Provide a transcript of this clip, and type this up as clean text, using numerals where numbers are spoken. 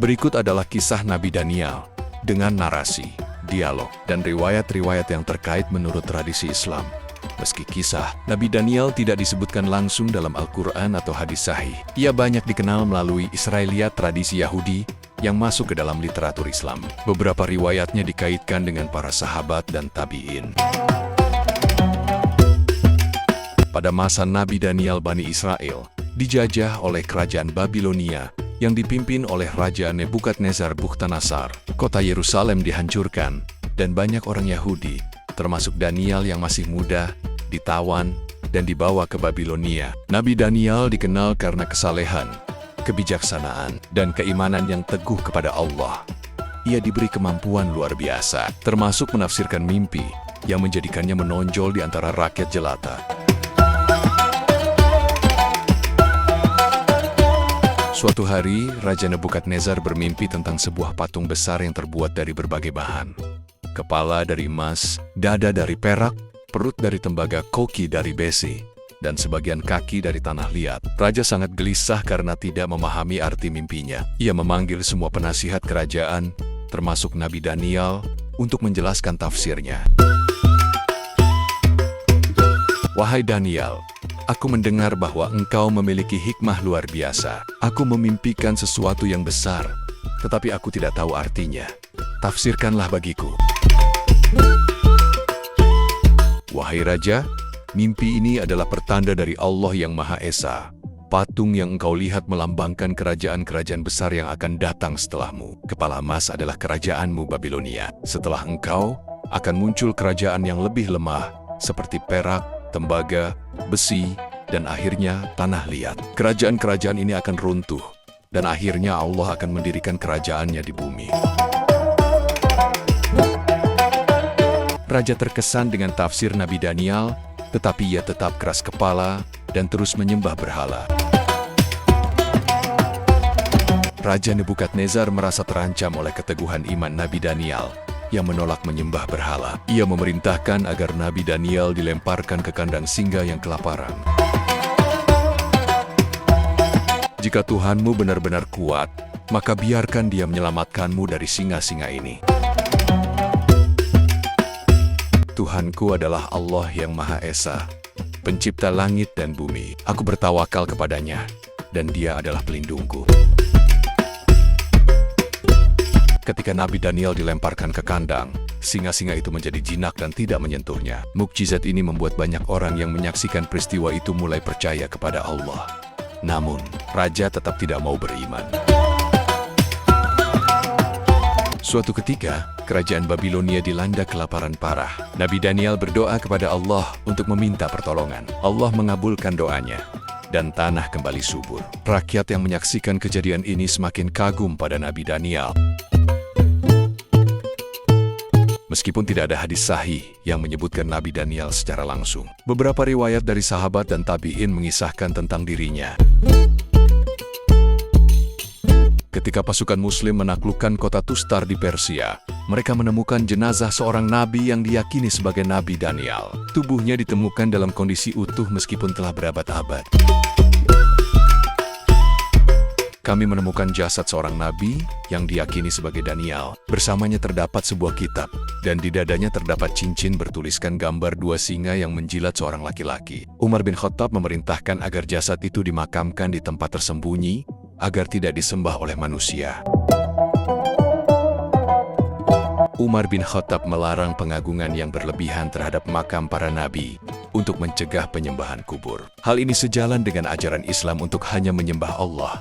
Berikut adalah kisah Nabi Daniel dengan narasi, dialog, dan riwayat-riwayat yang terkait menurut tradisi Islam. Meski kisah Nabi Daniel tidak disebutkan langsung dalam Al-Quran atau hadis sahih, ia banyak dikenal melalui Israiliyat tradisi Yahudi yang masuk ke dalam literatur Islam. Beberapa riwayatnya dikaitkan dengan para sahabat dan tabi'in. Pada masa Nabi Daniel, Bani Israel dijajah oleh kerajaan Babilonia yang dipimpin oleh Raja Nebukadnezar Bukhtanasar. Kota Yerusalem dihancurkan, dan banyak orang Yahudi, termasuk Daniel yang masih muda, ditawan dan dibawa ke Babilonia. Nabi Daniel dikenal karena kesalehan, kebijaksanaan, dan keimanan yang teguh kepada Allah. Ia diberi kemampuan luar biasa, termasuk menafsirkan mimpi yang menjadikannya menonjol di antara rakyat jelata. Suatu hari, Raja Nebukadnezar bermimpi tentang sebuah patung besar yang terbuat dari berbagai bahan. Kepala dari emas, dada dari perak, perut dari tembaga, koki dari besi, dan sebagian kaki dari tanah liat. Raja sangat gelisah karena tidak memahami arti mimpinya. Ia memanggil semua penasihat kerajaan, termasuk Nabi Daniel, untuk menjelaskan tafsirnya. Wahai Daniel, aku mendengar bahwa engkau memiliki hikmah luar biasa. Aku memimpikan sesuatu yang besar, tetapi aku tidak tahu artinya. Tafsirkanlah bagiku. Wahai Raja, mimpi ini adalah pertanda dari Allah yang Maha Esa. Patung yang engkau lihat melambangkan kerajaan-kerajaan besar yang akan datang setelahmu. Kepala emas adalah kerajaanmu Babilonia. Setelah engkau, akan muncul kerajaan yang lebih lemah, seperti perak, tembaga, besi, dan akhirnya tanah liat. Kerajaan-kerajaan ini akan runtuh, dan akhirnya Allah akan mendirikan kerajaannya di bumi. Raja terkesan dengan tafsir Nabi Daniel, tetapi ia tetap keras kepala dan terus menyembah berhala. Raja Nebukadnezar merasa terancam oleh keteguhan iman Nabi Daniel yang menolak menyembah berhala. Ia memerintahkan agar Nabi Daniel dilemparkan ke kandang singa yang kelaparan. Jika Tuhanmu benar-benar kuat, maka biarkan Dia menyelamatkanmu dari singa-singa ini. Tuhanku adalah Allah yang Maha Esa, pencipta langit dan bumi. Aku bertawakal kepadanya, dan Dia adalah pelindungku. Ketika Nabi Daniel dilemparkan ke kandang, singa-singa itu menjadi jinak dan tidak menyentuhnya. Mukjizat ini membuat banyak orang yang menyaksikan peristiwa itu mulai percaya kepada Allah. Namun, Raja tetap tidak mau beriman. Suatu ketika, kerajaan Babilonia dilanda kelaparan parah. Nabi Daniel berdoa kepada Allah untuk meminta pertolongan. Allah mengabulkan doanya, dan tanah kembali subur. Rakyat yang menyaksikan kejadian ini semakin kagum pada Nabi Daniel. Meskipun tidak ada hadis sahih yang menyebutkan Nabi Daniel secara langsung, beberapa riwayat dari sahabat dan tabi'in mengisahkan tentang dirinya. Ketika pasukan Muslim menaklukkan kota Tustar di Persia, mereka menemukan jenazah seorang nabi yang diyakini sebagai Nabi Daniel. Tubuhnya ditemukan dalam kondisi utuh meskipun telah berabad-abad. Kami menemukan jasad seorang nabi yang diyakini sebagai Daniel. Bersamanya terdapat sebuah kitab, dan di dadanya terdapat cincin bertuliskan gambar dua singa yang menjilat seorang laki-laki. Umar bin Khattab memerintahkan agar jasad itu dimakamkan di tempat tersembunyi, agar tidak disembah oleh manusia. Umar bin Khattab melarang pengagungan yang berlebihan terhadap makam para nabi untuk mencegah penyembahan kubur. Hal ini sejalan dengan ajaran Islam untuk hanya menyembah Allah.